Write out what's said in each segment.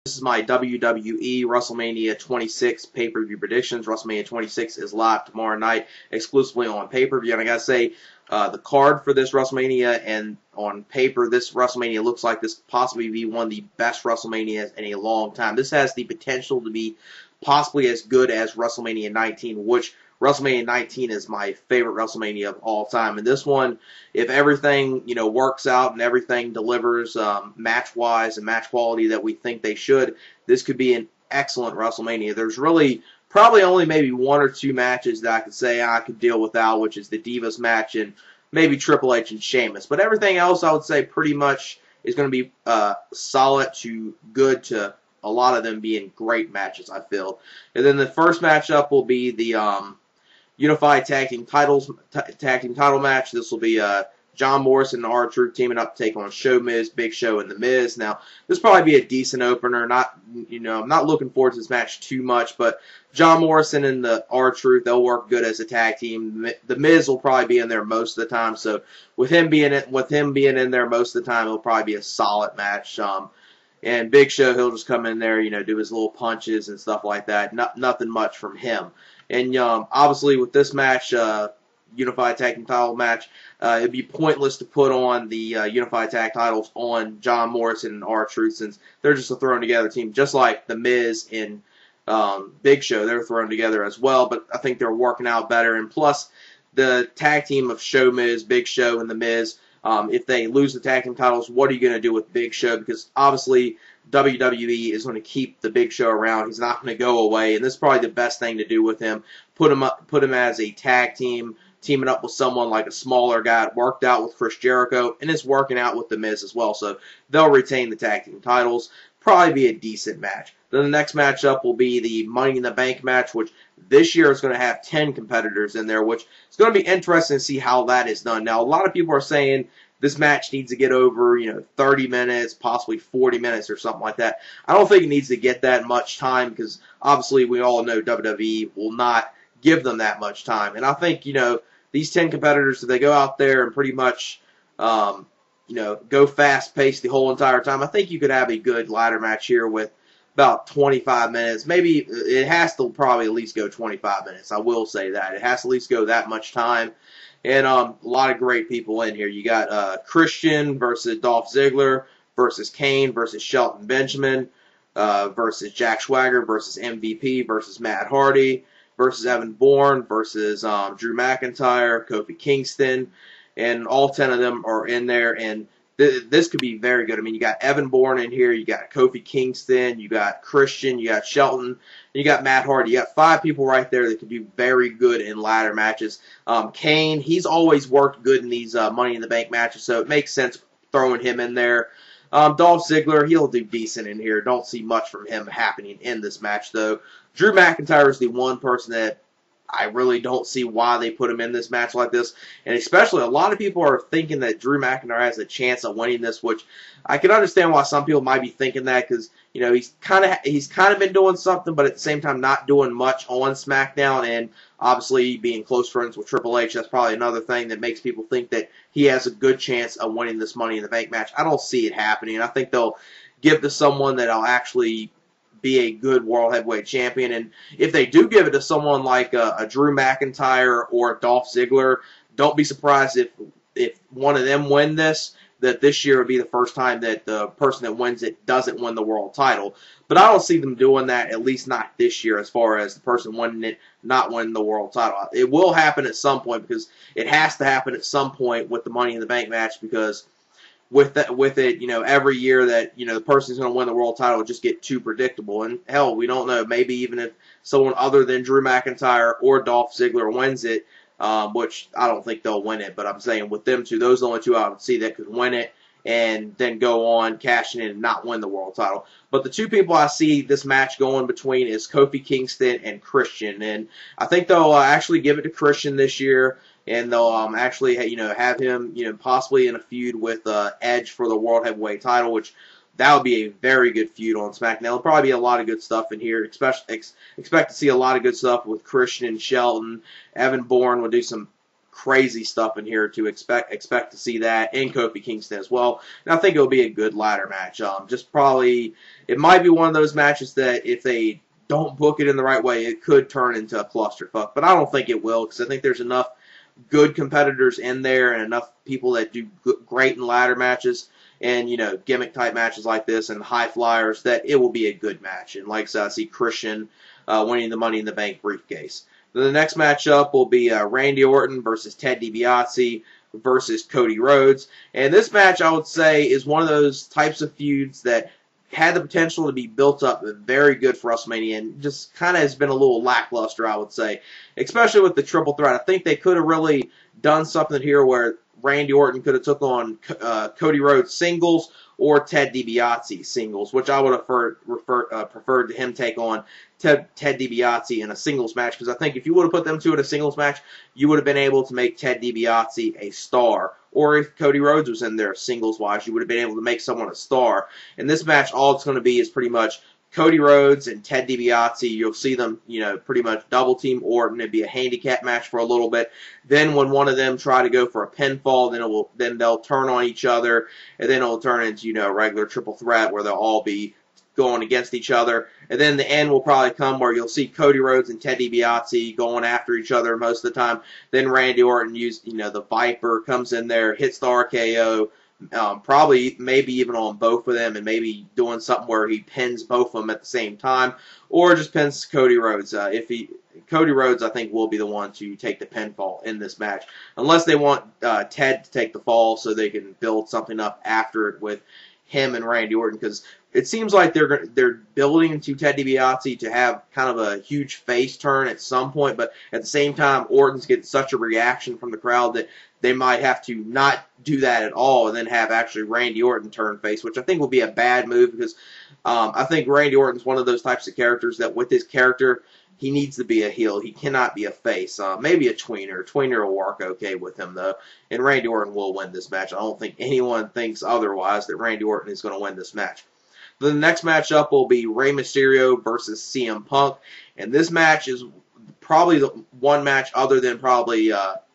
This is my WWE WrestleMania 26 pay-per-view predictions. WrestleMania 26 is live tomorrow night exclusively on pay-per-view. And I gotta say, the card for this WrestleMania and on paper, this WrestleMania looks like this could possibly be one of the best WrestleManias in a long time. This has the potential to be possibly as good as WrestleMania 19, which WrestleMania 19 is my favorite WrestleMania of all time. And this one, if everything, works out and everything delivers match-wise and match quality that we think they should, this could be an excellent WrestleMania. There's really probably only maybe one or two matches that I could say I could deal without, which is the Divas match and maybe Triple H and Sheamus. But everything else, I would say, pretty much is going to be solid to good to a lot of them being great matches, I feel. And then the first matchup will be the Unified Tag Team Title match. This will be John Morrison and R-Truth teaming up to take on ShoMiz, Big Show, and The Miz. Now, this will probably be a decent opener. I'm not looking forward to this match too much, but John Morrison and the R-Truth, they'll work good as a tag team. The Miz will probably be in there most of the time, so with him being in there most of the time, it'll probably be a solid match. And Big Show, he'll just come in there, do his little punches and stuff like that. Nothing much from him. And obviously with this match, Unified Tag Team Title match, it'd be pointless to put on the Unified Tag Titles on John Morrison and R-Truth since they're just a thrown together team, just like The Miz and Big Show. They're thrown together as well, but I think they're working out better. And plus, the tag team of ShoMiz, Big Show, and The Miz, if they lose the tag team titles, what are you going to do with Big Show? Because obviously WWE is going to keep the Big Show around. He's not going to go away, and this is probably the best thing to do with him. Put him as a tag team, teaming up with someone like a smaller guy. It worked out with Chris Jericho, and it's working out with The Miz as well. So they'll retain the tag team titles. Probably be a decent match. Then the next matchup will be the Money in the Bank match, which this year is going to have 10 competitors in there, which is going to be interesting to see how that is done. Now, a lot of people are saying this match needs to get over, 30 minutes, possibly 40 minutes or something like that. I don't think it needs to get that much time because obviously we all know WWE will not give them that much time. And I think, these 10 competitors, if they go out there and pretty much, go fast-paced the whole entire time, I think you could have a good ladder match here with about 25 minutes. Maybe it has to probably at least go 25 minutes. I will say that. It has to at least go that much time. And a lot of great people in here. You got Christian versus Dolph Ziggler versus Kane versus Shelton Benjamin versus Jack Swagger versus MVP versus Matt Hardy versus Evan Bourne versus Drew McIntyre, Kofi Kingston, and all 10 of them are in there. And this could be very good. I mean, you got Evan Bourne in here, you got Kofi Kingston, you got Christian, you got Shelton, you got Matt Hardy. You got 5 people right there that could be very good in ladder matches. Kane, he's always worked good in these Money in the Bank matches, so it makes sense throwing him in there. Dolph Ziggler, he'll do decent in here. Don't see much from him happening in this match, though. Drew McIntyre is the one person that I really don't see why they put him in this match like this. And especially a lot of people are thinking that Drew McIntyre has a chance of winning this, which I can understand why some people might be thinking that because, he's kind of been doing something, but at the same time not doing much on SmackDown. And obviously being close friends with Triple H, that's probably another thing that makes people think that he has a good chance of winning this Money in the Bank match. I don't see it happening. I think they'll give to someone that'll actually be a good World Heavyweight Champion. And if they do give it to someone like a Drew McIntyre or Dolph Ziggler, don't be surprised if one of them win this, that this year would be the first time that the person that wins it doesn't win the world title. But I don't see them doing that, at least not this year, as far as the person winning it not winning the world title. It will happen at some point because it has to happen at some point with the Money in the Bank match because with it, every year that, the person's going to win the world title will just get too predictable. And hell, we don't know. Maybe even if someone other than Drew McIntyre or Dolph Ziggler wins it, which I don't think they'll win it, but I'm saying with them two, those are the only two I would see that could win it and then go on, cashing in and not win the world title. But the two people I see this match going between is Kofi Kingston and Christian. And I think they'll actually give it to Christian this year. And they'll actually, have him, possibly in a feud with Edge for the World Heavyweight title, which that would be a very good feud on SmackDown. There'll probably be a lot of good stuff in here. Expect to see a lot of good stuff with Christian and Shelton. Evan Bourne will do some crazy stuff in here to expect to see that, and Kofi Kingston as well. And I think it'll be a good ladder match. Just probably, it might be one of those matches that if they don't book it in the right way, it could turn into a clusterfuck. But I don't think it will, because I think there's enough good competitors in there and enough people that do great in ladder matches and, you know, gimmick type matches like this and high flyers that it will be a good match. And like I said, I see Christian winning the Money in the Bank briefcase. Then the next matchup will be Randy Orton versus Ted DiBiase versus Cody Rhodes. And this match, I would say, is one of those types of feuds that had the potential to be built up very good for WrestleMania and just kind of has been a little lackluster, I would say, especially with the triple threat. I think they could have really done something here where Randy Orton could have took on Cody Rhodes singles or Ted DiBiase singles, which I would have preferred to him take on Ted DiBiase in a singles match, because I think if you would have put them two in a singles match, you would have been able to make Ted DiBiase a star. Or if Cody Rhodes was in there singles-wise, you would have been able to make someone a star. In this match, all it's going to be is pretty much Cody Rhodes and Ted DiBiase. You'll see them, you know, pretty much double-team Orton. It'd be a handicap match for a little bit. Then when one of them try to go for a pinfall, then they'll turn on each other, and then it'll turn into, you know, a regular triple threat where they'll all be going against each other. And then the end will probably come where you'll see Cody Rhodes and Ted DiBiase going after each other most of the time. Then Randy Orton the Viper comes in there, hits the RKO, probably maybe even on both of them, and maybe doing something where he pins both of them at the same time, or just pins Cody Rhodes. Cody Rhodes, I think, will be the one to take the pinfall in this match, unless they want Ted to take the fall so they can build something up after it with him and Randy Orton, because it seems like they're building to Ted DiBiase to have kind of a huge face turn at some point, but at the same time, Orton's getting such a reaction from the crowd that they might have to not do that at all and then have actually Randy Orton turn face, which I think will be a bad move, because I think Randy Orton's one of those types of characters that with his character, he needs to be a heel. He cannot be a face. Maybe a tweener. Tweener will work okay with him, though. And Randy Orton will win this match. I don't think anyone thinks otherwise, that Randy Orton is going to win this match. The next matchup will be Rey Mysterio versus CM Punk. And this match is probably the one match other than probably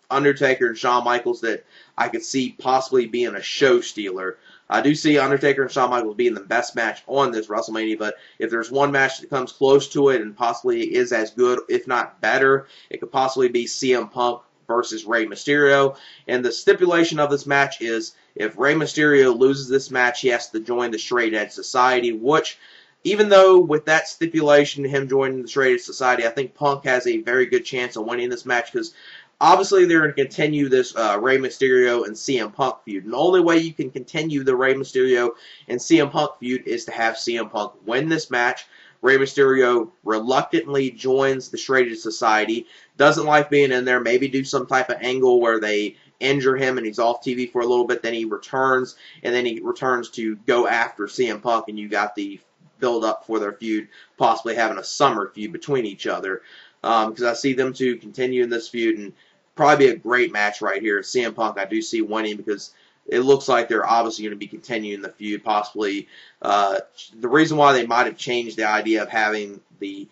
Undertaker and Shawn Michaels that I could see possibly being a show stealer. I do see Undertaker and Shawn Michaels being the best match on this WrestleMania, but if there's one match that comes close to it and possibly is as good, if not better, it could possibly be CM Punk versus Rey Mysterio. And the stipulation of this match is if Rey Mysterio loses this match, he has to join the Straight Edge Society, which, even though with that stipulation, him joining the Straight Edge Society, I think Punk has a very good chance of winning this match, because obviously they're going to continue this Rey Mysterio and CM Punk feud. And the only way you can continue the Rey Mysterio and CM Punk feud is to have CM Punk win this match. Rey Mysterio reluctantly joins the Straight Edge Society, doesn't like being in there, maybe do some type of angle where they injure him and he's off TV for a little bit, then he returns, and then he returns to go after CM Punk, and you got the build up for their feud, possibly having a summer feud between each other. Because I see them two continuing this feud, and probably be a great match right here. CM Punk, I do see winning, because it looks like they're obviously going to be continuing the feud. Possibly the reason why they might have changed the idea of having the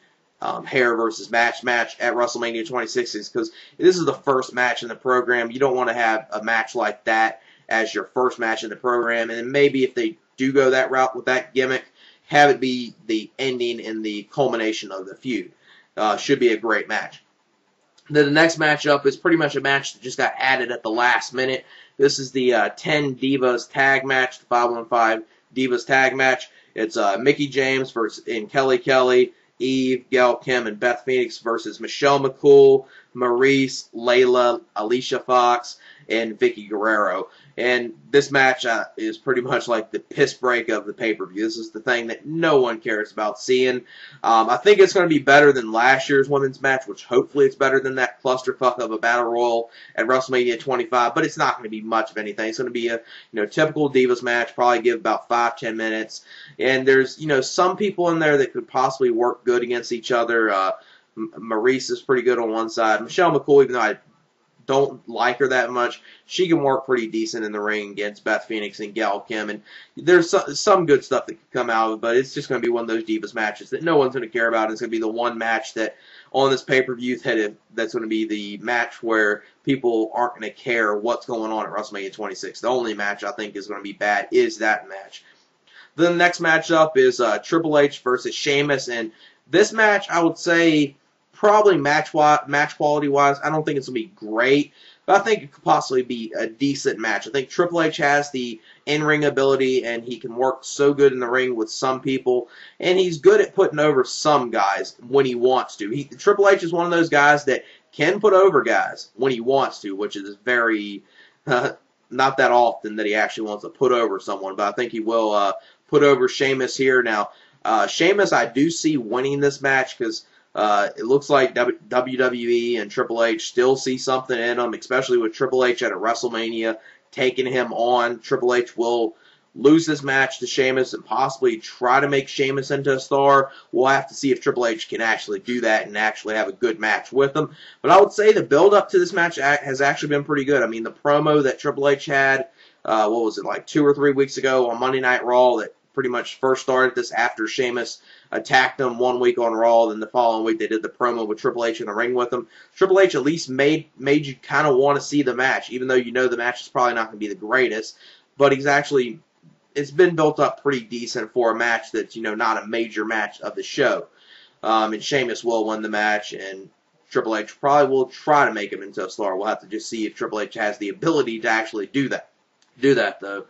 hair versus match at WrestleMania 26 is because this is the first match in the program. You don't want to have a match like that as your first match in the program. And maybe if they do go that route with that gimmick, have it be the ending and the culmination of the feud. Should be a great match. Then the next matchup is pretty much a match that just got added at the last minute. This is the 10 Divas tag match, the 5-on-5 Divas tag match. It's Mickie James and Kelly Kelly, Eve, Gail Kim, and Beth Phoenix versus Michelle McCool, Maryse, Layla, Alicia Fox, and Vickie Guerrero. And this match is pretty much like the piss break of the pay-per-view. This is the thing that no one cares about seeing. I think it's going to be better than last year's women's match, which hopefully it's better than that clusterfuck of a Battle Royal at WrestleMania 25, but it's not going to be much of anything. It's going to be a typical Divas match, probably give about 5-10 minutes. And there's some people in there that could possibly work good against each other. Maryse is pretty good on one side. Michelle McCool, even though I don't like her that much, she can work pretty decent in the ring against Beth Phoenix and Gail Kim, and there's some good stuff that could come out of it, but it's just going to be one of those Divas matches that no one's going to care about. It's going to be the one match that on this pay-per-view that's going to be the match where people aren't going to care what's going on at WrestleMania 26. The only match I think is going to be bad is that match. Then the next matchup is Triple H versus Sheamus, and this match, I would say, probably match quality-wise, I don't think it's going to be great, but I think it could possibly be a decent match. I think Triple H has the in-ring ability, and he can work so good in the ring with some people, and he's good at putting over some guys when he wants to. Triple H is one of those guys that can put over guys when he wants to, which is very not that often that he actually wants to put over someone, but I think he will put over Sheamus here. Now, Sheamus, I do see winning this match because it looks like WWE and Triple H still see something in him, especially with Triple H at a WrestleMania taking him on. Triple H will lose this match to Sheamus and possibly try to make Sheamus into a star. We'll have to see if Triple H can actually do that and actually have a good match with him. But I would say the build-up to this match has actually been pretty good. I mean, the promo that Triple H had, what was it, like 2 or 3 weeks ago on Monday Night Raw that pretty much first started this after Sheamus attacked them 1 week on Raw, then the following week they did the promo with Triple H in the ring with them. Triple H at least made you kind of want to see the match, even though you know the match is probably not going to be the greatest, but it's been built up pretty decent for a match that's, not a major match of the show. And Sheamus will win the match, and Triple H probably will try to make him into a star. We'll have to just see if Triple H has the ability to actually do that. Though.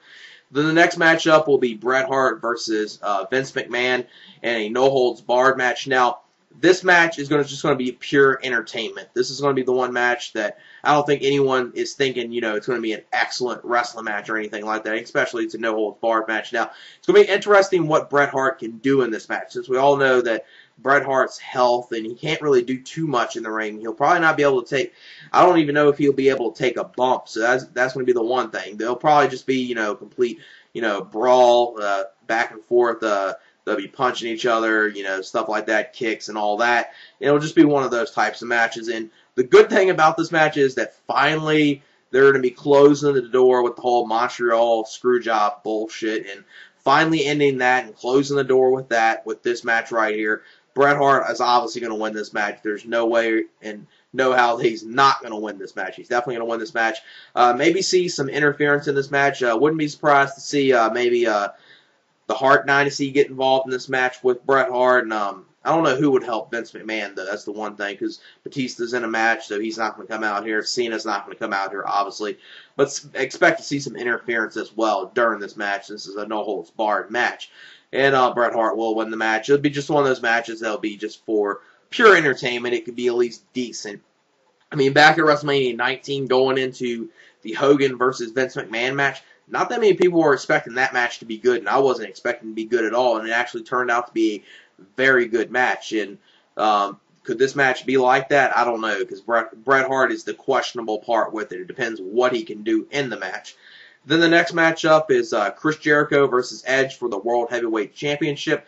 Then the next matchup will be Bret Hart versus Vince McMahon in a no-holds-barred match. Now, this match is just going to be pure entertainment. This is going to be the one match that I don't think anyone is thinking, it's going to be an excellent wrestling match or anything like that, especially it's a no-holds-barred match. Now, it's going to be interesting what Bret Hart can do in this match, since we all know that Bret Hart's health, and he can't really do too much in the ring. He'll probably not be able to I don't even know if he'll be able to take a bump, so that's going to be the one thing. They'll probably just be, complete, brawl, back and forth, they'll be punching each other, stuff like that, kicks and all that. It'll just be one of those types of matches, and the good thing about this match is that finally they're going to be closing the door with the whole Montreal screwjob bullshit, and finally ending that and closing the door with this match right here. Bret Hart is obviously going to win this match. There's no way and no how he's not going to win this match. He's definitely going to win this match. Maybe see some interference in this match. Wouldn't be surprised to see maybe the Hart Dynasty get involved in this match with Bret Hart. And I don't know who would help Vince McMahon, though. That's the one thing, because Batista's in a match, so he's not going to come out here. Cena's not going to come out here, obviously. But expect to see some interference as well during this match. This is a no-holds-barred match. And Bret Hart will win the match. It'll be just one of those matches that'll be just for pure entertainment. It could be at least decent. I mean, back at WrestleMania 19, going into the Hogan versus Vince McMahon match, not that many people were expecting that match to be good, and I wasn't expecting it to be good at all, and it actually turned out to be a very good match. And could this match be like that? I don't know, because Bret Hart is the questionable part with it. It depends what he can do in the match. Then the next matchup is Chris Jericho versus Edge for the World Heavyweight Championship.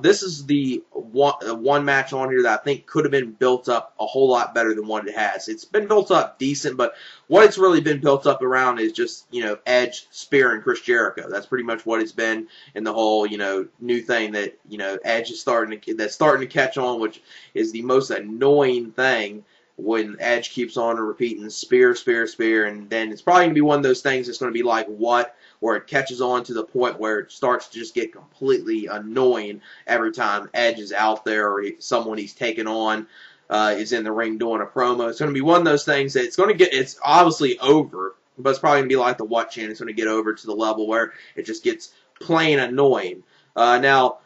This is the one match on here that I think could have been built up a whole lot better than what it has. It's been built up decent, but what it's really been built up around is just, Edge spearing Chris Jericho. That's pretty much what it's been in the whole, new thing that, Edge is starting to catch on, which is the most annoying thing. When Edge keeps on repeating spear, spear, spear, and then it's probably going to be one of those things that's going to be like what, where it catches on to the point where it starts to just get completely annoying every time Edge is out there or someone he's taken on is in the ring doing a promo. It's going to be one of those things that it's obviously over, but it's probably going to be like the what chant. It's going to get over to the level where it just gets plain annoying. Now,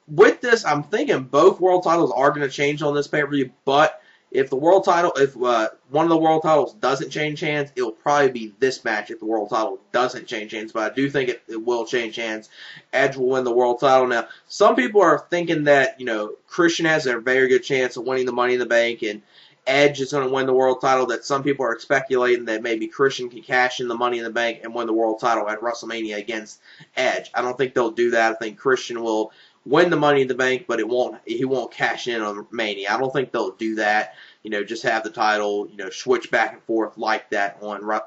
with this, I'm thinking both world titles are going to change on this pay-per-view, but if one of the world titles doesn't change hands, it'll probably be this match if the world title doesn't change hands. But I do think it will change hands. Edge will win the world title. Now, some people are thinking that, Christian has a very good chance of winning the Money in the Bank, and Edge is going to win the world title. That some people are speculating that maybe Christian can cash in the Money in the Bank and win the world title at WrestleMania against Edge. I don't think they'll do that. I think Christian will win the Money in the Bank, but he won't cash in on Mania. I don't think they'll do that. Just have the title, switch back and forth like that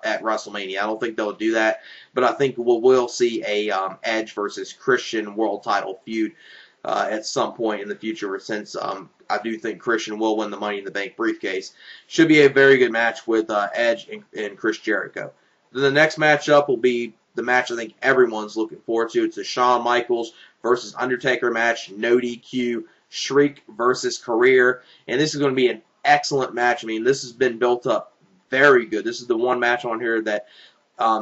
at WrestleMania. I don't think they'll do that, but I think we'll see a Edge versus Christian world title feud at some point in the future, since I do think Christian will win the Money in the Bank briefcase. Should be a very good match with Edge and Chris Jericho. Then the next matchup will be the match I think everyone's looking forward to. It's a Shawn Michaels versus Undertaker match, no DQ, Shriek versus Career, and this is going to be an excellent match. I mean, this has been built up very good. This is the one match on here that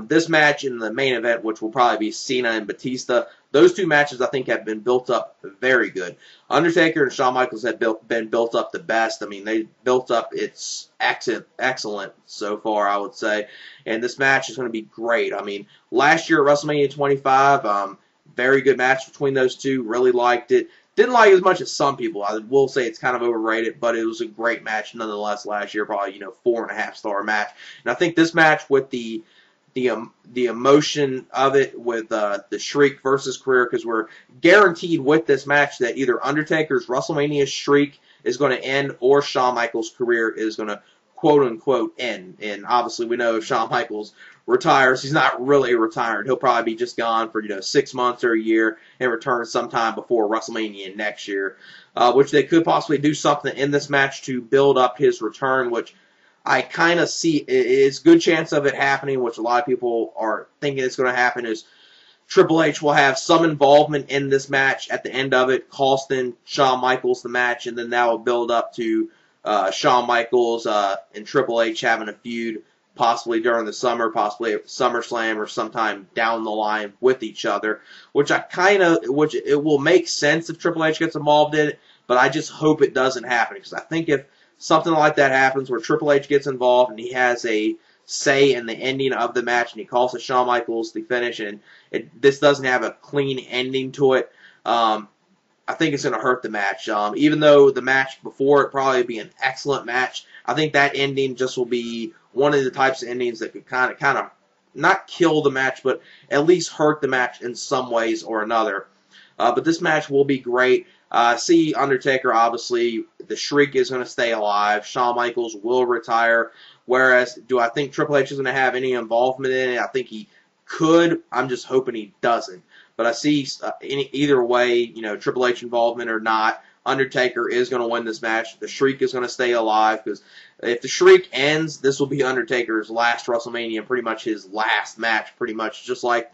this match in the main event, which will probably be Cena and Batista, those two matches I think have been built up very good. Undertaker and Shawn Michaels have been built up the best. I mean, they built up it's excellent so far, I would say. And this match is going to be great. I mean, last year at WrestleMania 25, very good match between those two. Really liked it. Didn't like it as much as some people. I will say it's kind of overrated, but it was a great match nonetheless last year. Probably 4.5-star match. And I think this match with the emotion of it with the Shriek versus Career, because we're guaranteed with this match that either Undertaker's WrestleMania Shriek is going to end or Shawn Michaels' career is going to quote-unquote end. And obviously we know if Shawn Michaels retires, he's not really retired. He'll probably be just gone for 6 months or a year and return sometime before WrestleMania next year, which they could possibly do something in this match to build up his return, which I kind of see it's a good chance of it happening, which a lot of people are thinking it's going to happen, is Triple H will have some involvement in this match at the end of it, costing Shawn Michaels the match, and then that will build up to Shawn Michaels and Triple H having a feud, possibly during the summer, possibly at SummerSlam or sometime down the line with each other, which it will make sense if Triple H gets involved in it, but I just hope it doesn't happen, because I think if something like that happens where Triple H gets involved and he has a say in the ending of the match and he calls it Shawn Michaels the finish, and this doesn't have a clean ending to it, I think it's going to hurt the match. Even though the match before it probably be an excellent match, I think that ending just will be one of the types of endings that could kind of not kill the match, but at least hurt the match in some ways or another. But this match will be great. See Undertaker, obviously, the Shriek is going to stay alive. Shawn Michaels will retire. Whereas, do I think Triple H is going to have any involvement in it? I think he could. I'm just hoping he doesn't. But I see either way, Triple H involvement or not, Undertaker is going to win this match. The Shriek is going to stay alive, because if the Shriek ends, this will be Undertaker's last WrestleMania and pretty much his last match, pretty much just like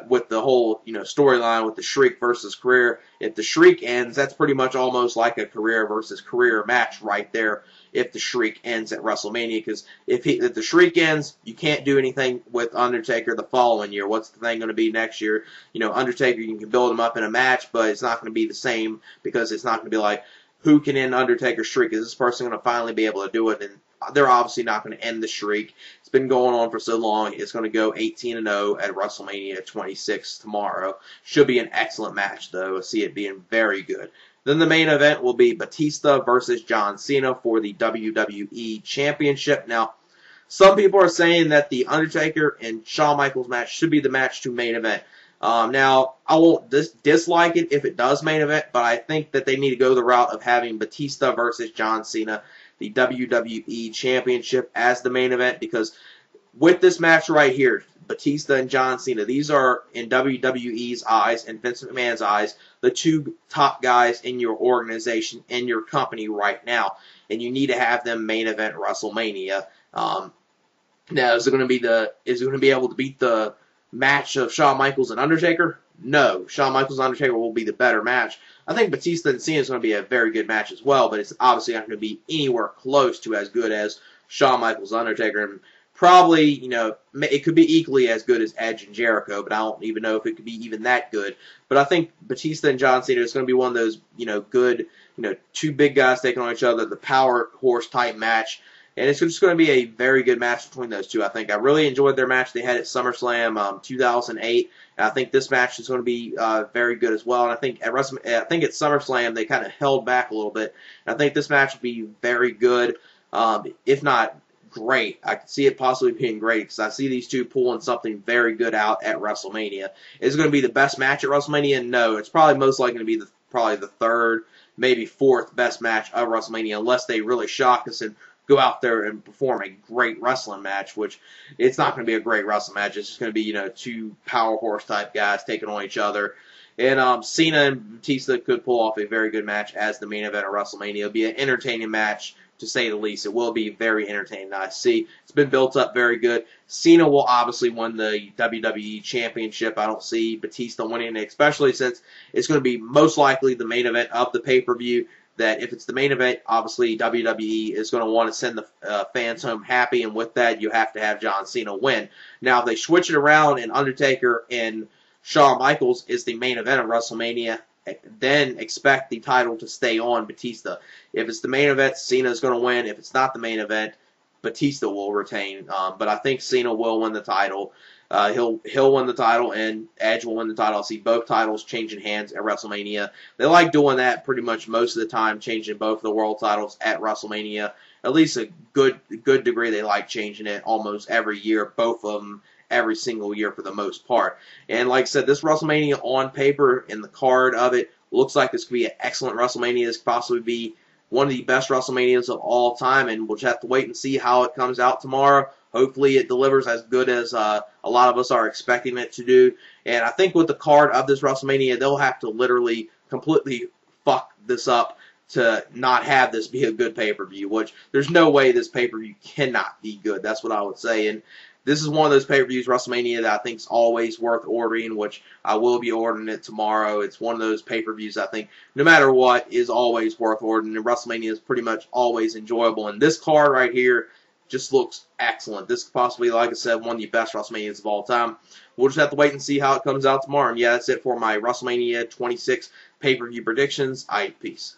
with the whole storyline with the Shriek versus Career. If the Shriek ends, that's pretty much almost like a career versus career match right there. If the Shriek ends at WrestleMania, because if the Shriek ends, you can't do anything with Undertaker the following year. What's the thing going to be next year? Undertaker, you can build him up in a match, but it's not going to be the same, because it's not going to be like, who can end Undertaker's Shriek? Is this person going to finally be able to do it? And they're obviously not going to end the Shriek. It's been going on for so long. It's going to go 18-0 at WrestleMania 26 tomorrow. Should be an excellent match, though. I see it being very good. Then the main event will be Batista versus John Cena for the WWE Championship. Now, some people are saying that the Undertaker and Shawn Michaels match should be the match to main event. Now, I won't dislike it if it does main event, but I think that they need to go the route of having Batista versus John Cena, the WWE Championship, as the main event, because with this match right here, Batista and John Cena, these are, in WWE's eyes and Vince McMahon's eyes, the two top guys in your organization, in your company right now, and you need to have them main event WrestleMania. Now, is it going to be able to beat the match of Shawn Michaels and Undertaker? No. Shawn Michaels and Undertaker will be the better match. I think Batista and Cena is going to be a very good match as well, but it's obviously not going to be anywhere close to as good as Shawn Michaels and Undertaker. And probably, it could be equally as good as Edge and Jericho, but I don't even know if it could be even that good. But I think Batista and John Cena is going to be one of those, good, two big guys taking on each other, the power horse type match. And it's just going to be a very good match between those two, I think. I really enjoyed their match they had at SummerSlam 2008. And I think this match is going to be very good as well. And I think at SummerSlam they kind of held back a little bit. And I think this match will be very good, if not great. I can see it possibly being great because I see these two pulling something very good out at WrestleMania. Is it going to be the best match at WrestleMania? No. It's probably most likely going to be probably the third, maybe fourth best match of WrestleMania, unless they really shock us and go out there and perform a great wrestling match, which it's not going to be a great wrestling match. It's just going to be, two power horse type guys taking on each other. And Cena and Batista could pull off a very good match as the main event of WrestleMania. It'll be an entertaining match, to say the least. It will be very entertaining. I see it's been built up very good. Cena will obviously win the WWE Championship. I don't see Batista winning it, especially since it's going to be most likely the main event of the pay-per-view. That if it's the main event, obviously WWE is going to want to send the fans home happy, and with that, you have to have John Cena win. Now, if they switch it around and Undertaker and Shawn Michaels is the main event of WrestleMania, then expect the title to stay on Batista. If it's the main event, Cena is going to win. If it's not the main event, Batista will retain. But I think Cena will win the title. He'll win the title, and Edge will win the title. I see both titles changing hands at WrestleMania. They like doing that pretty much most of the time, changing both of the world titles at WrestleMania. At least a good degree, they like changing it almost every year, both of them every single year for the most part. And like I said, this WrestleMania on paper and the card of it looks like this could be an excellent WrestleMania. This could possibly be one of the best WrestleManias of all time, and we'll just have to wait and see how it comes out tomorrow. Hopefully it delivers as good as a lot of us are expecting it to do. And I think with the card of this WrestleMania, they'll have to literally completely fuck this up to not have this be a good pay-per-view, which there's no way this pay-per-view cannot be good. That's what I would say. And this is one of those pay-per-views, WrestleMania, that I think is always worth ordering, which I will be ordering it tomorrow. It's one of those pay-per-views I think, no matter what, is always worth ordering. And WrestleMania is pretty much always enjoyable. And this card right here just looks excellent. This could possibly, like I said, one of the best WrestleManias of all time. We'll just have to wait and see how it comes out tomorrow. And yeah, that's it for my WrestleMania 26 pay-per-view predictions. Peace.